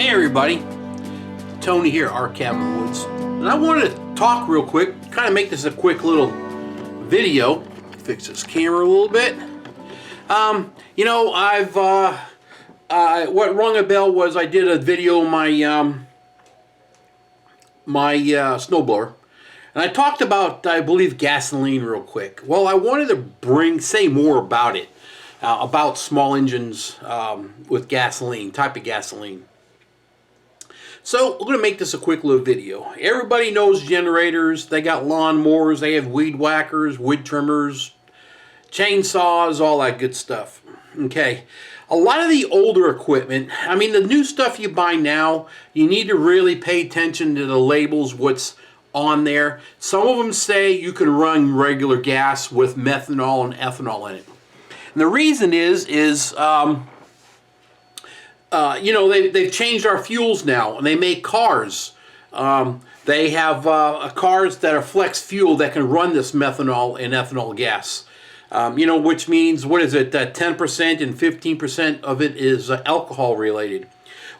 Hey everybody, Tony here, our cabin in the woods, and I wanted to talk real quick, kind of make this a quick little video. Fix this camera a little bit. You know, what rung a bell was I did a video on my snowblower, and I talked about, I believe, gasoline real quick. Well, I wanted to say more about it, about small engines with gasoline, type of gasoline. So we're going to make this a quick little video. Everybody knows generators. They got lawnmowers. They have weed whackers, wood trimmers, chainsaws, all that good stuff. Okay. A lot of the older equipment, I mean the new stuff you buy now, you need to really pay attention to the labels, what's on there. Some of them say you can run regular gas with methanol and ethanol in it. And the reason is you know, they've changed our fuels now, and they make cars. They have cars that are flex fuel that can run this methanol and ethanol gas. You know, which means, what is it, that 10% and 15% of it is alcohol related.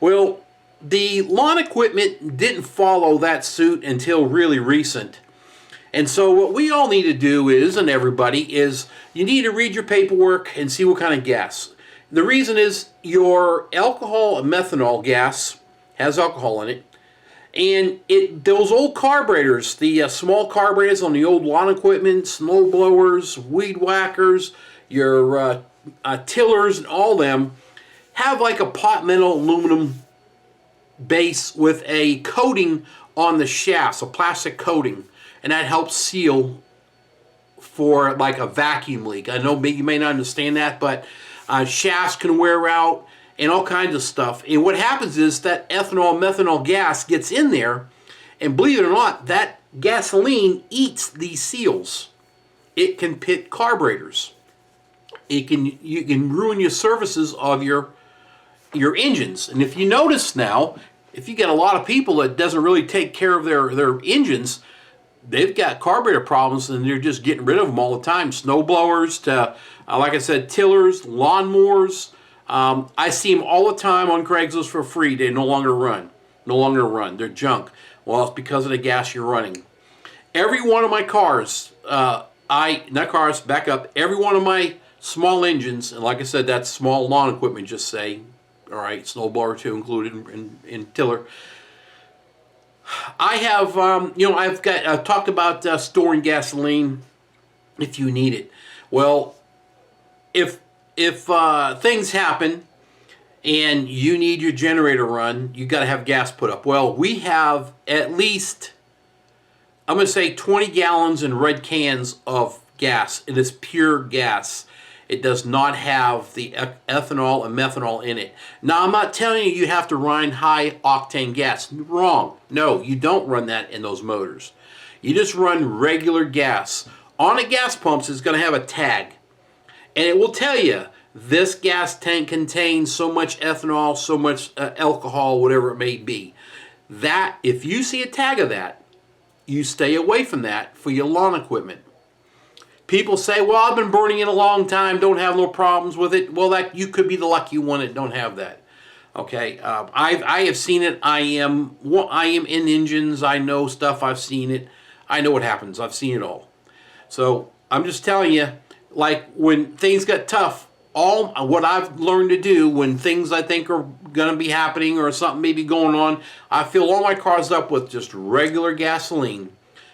Well, the lawn equipment didn't follow that suit until really recent. And so what we all need to do is, and everybody, is you need to read your paperwork and see what kind of gas. The reason is your alcohol and methanol gas has alcohol in it, and those old carburetors, the small carburetors on the old lawn equipment, snow blowers, weed whackers, your tillers, and all them have like a pot metal aluminum base with a coating on the shafts, a plastic coating, and that helps seal for like a vacuum leak. I know you may not understand that, but shafts can wear out and all kinds of stuff. And what happens is that ethanol, methanol gas gets in there, and believe it or not, that gasoline eats these seals. It can pit carburetors. You can ruin your services of your engines. And if you notice now, if you get a lot of people that doesn't really take care of their engines, they've got carburetor problems, and they're just getting rid of them all the time. Snow blowers to, like I said, tillers, lawnmowers. I see them all the time on Craigslist for free. They no longer run. No longer run. They're junk. Well, it's because of the gas you're running. Every one of my cars, back up, every one of my small engines, and like I said, that's small lawn equipment, just say, all right, snow blower too included in tiller. I have, you know, I've talked about storing gasoline if you need it. Well, if things happen and you need your generator run, you got to have gas put up. Well, we have at least, I'm going to say 20 gallons in red cans of gas. It is pure gas. It does not have the ethanol and methanol in it. Now, I'm not telling you have to run high octane gas. Wrong. No, you don't run that in those motors. You just run regular gas. On a gas pump, it's going to have a tag. And it will tell you, this gas tank contains so much ethanol, so much alcohol, whatever it may be. That, if you see a tag of that, you stay away from that for your lawn equipment. People say, well, I've been burning it a long time, don't have no problems with it. Well, that you could be the lucky one that don't have that. Okay, I have seen it. I am in engines. I know stuff. I've seen it. I know what happens. I've seen it all. So I'm just telling you, like when things get tough, what I've learned to do when things I think are going to be happening or something may be going on, I fill all my cars up with just regular gasoline.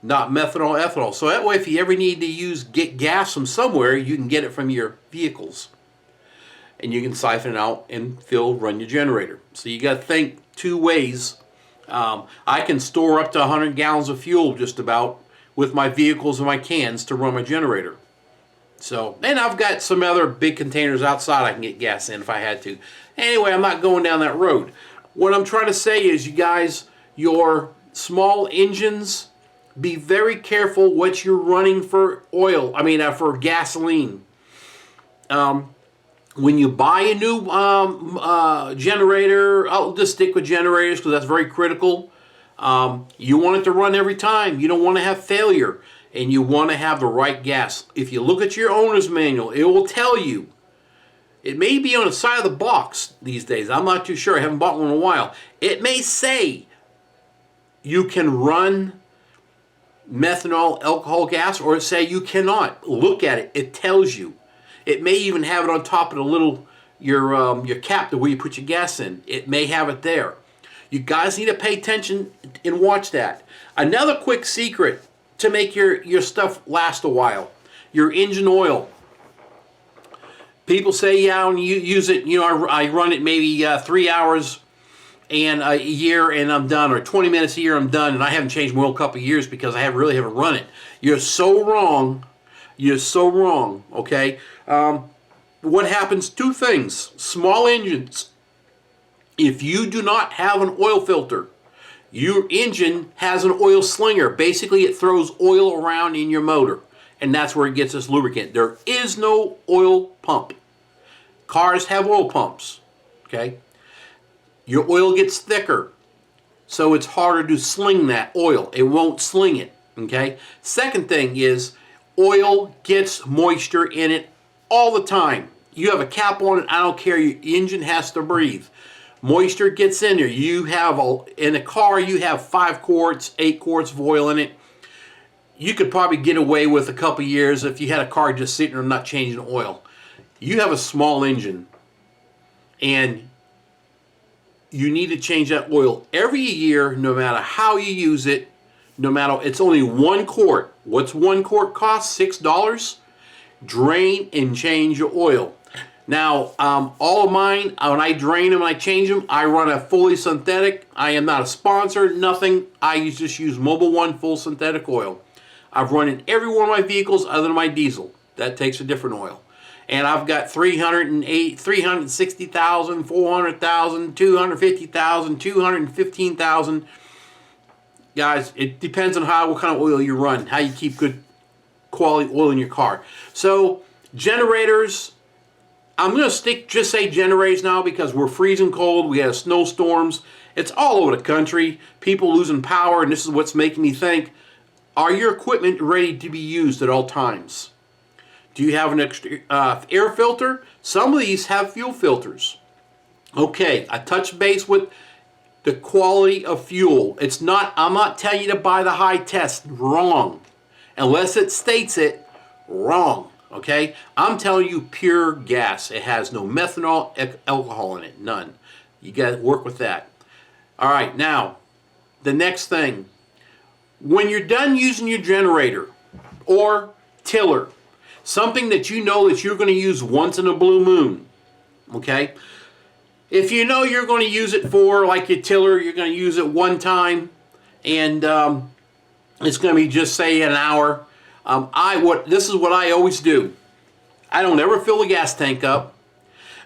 Not methanol, ethanol. So that way, if you ever need to get gas from somewhere, you can get it from your vehicles. And you can siphon it out and run your generator. So you got to think two ways. I can store up to 100 gallons of fuel just about with my vehicles and my cans to run my generator. So, and I've got some other big containers outside I can get gas in if I had to. Anyway, I'm not going down that road. What I'm trying to say is, you guys, your small engines, be very careful what you're running for oil. I mean, for gasoline. When you buy a new generator, I'll just stick with generators because that's very critical. You want it to run every time. You don't want to have failure. And you want to have the right gas. If you look at your owner's manual, it will tell you It may be on the side of the box these days. I'm not too sure. I haven't bought one in a while. It may say you can run methanol alcohol gas, or it say you cannot. Look at it. It tells you. It may even have it on top of the little your cap, the way you put your gas in. It may have it there. You guys need to pay attention and watch that. Another quick secret to make your stuff last a while: your engine oil. People say, yeah, when you use it, you know, I run it maybe 3 hours and a year and I'm done, or 20 minutes a year I'm done, and I haven't changed my oil a couple of years because I really haven't run it. You're so wrong. You're so wrong, okay? What happens? Two things. Small engines. If you do not have an oil filter, your engine has an oil slinger. Basically, it throws oil around in your motor, and that's where it gets its lubricant. There is no oil pump. Cars have oil pumps, okay? Your oil gets thicker, so it's harder to sling that oil. It won't sling it, okay? Second thing is, oil gets moisture in it all the time. You have a cap on it, I don't care, your engine has to breathe. Moisture gets in there. You have, in a car, you have 5 quarts, 8 quarts of oil in it. You could probably get away with a couple years if you had a car just sitting there not changing oil. You have a small engine, and you need to change that oil every year, no matter how you use it. No matter, it's only 1 quart. What's 1 quart cost? $6. Drain and change your oil. Now, all of mine, when I drain them and I change them, I run a fully synthetic. I am not a sponsor, nothing. I just use Mobil 1 full synthetic oil. I've run in every one of my vehicles other than my diesel. That takes a different oil. And I've got 360,000, 400,000, 250,000, 215,000. Guys, it depends on what kind of oil you run, how you keep good quality oil in your car. So, generators, I'm going to just say generators now because we're freezing cold. We have snowstorms. It's all over the country. People losing power, and this is what's making me think, are your equipment ready to be used at all times? Do you have an extra air filter? Some of these have fuel filters. Okay, I touched base with the quality of fuel. It's not, I'm not telling you to buy the high test. Wrong. Unless it states it, wrong. Okay? I'm telling you pure gas. It has no methanol, alcohol in it. None. You got to work with that. All right, now, the next thing. When you're done using your generator or tiller, something that you know that you're going to use once in a blue moon, okay? If you know you're going to use it for, like your tiller, you're going to use it one time, and it's going to be just, say, an hour. This is what I always do. I don't ever fill the gas tank up,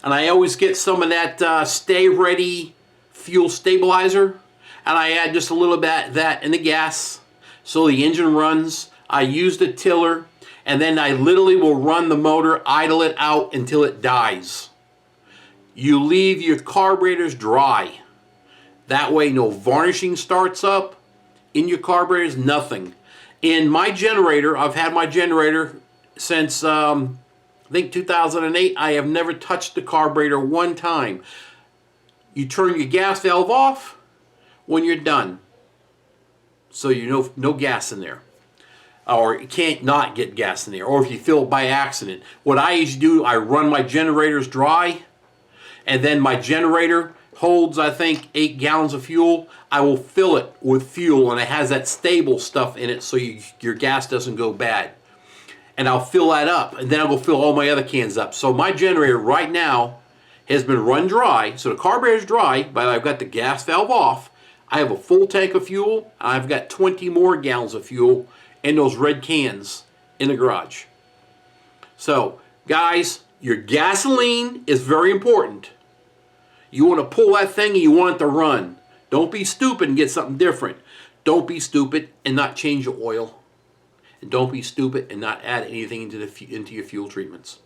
and I always get some of that Stay Ready fuel stabilizer, and I add just a little bit of that in the gas so the engine runs. I use the tiller, and then I literally will run the motor, idle it out until it dies. You leave your carburetors dry. That way no varnishing starts up in your carburetors, nothing. In my generator, I've had my generator since I think 2008. I have never touched the carburetor one time. You turn your gas valve off when you're done, so you know no gas in there, or you can't not get gas in there, or if you fill it by accident. What I usually do, I run my generators dry, and then my generator holds, I think, 8 gallons of fuel. I will fill it with fuel, and it has that stable stuff in it so your gas doesn't go bad. And I'll fill that up, and then I'll go fill all my other cans up. So my generator right now has been run dry, so the carburetor's dry, but I've got the gas valve off. I have a full tank of fuel, and I've got 20 more gallons of fuel in those red cans in the garage. So, guys, your gasoline is very important. You want to pull that thing and you want it to run. Don't be stupid and get something different. Don't be stupid and not change your oil. And don't be stupid and not add anything into your fuel treatments.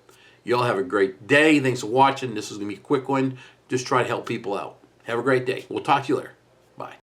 You all have a great day. Thanks for watching. This is going to be a quick one. Just try to help people out. Have a great day. We'll talk to you later.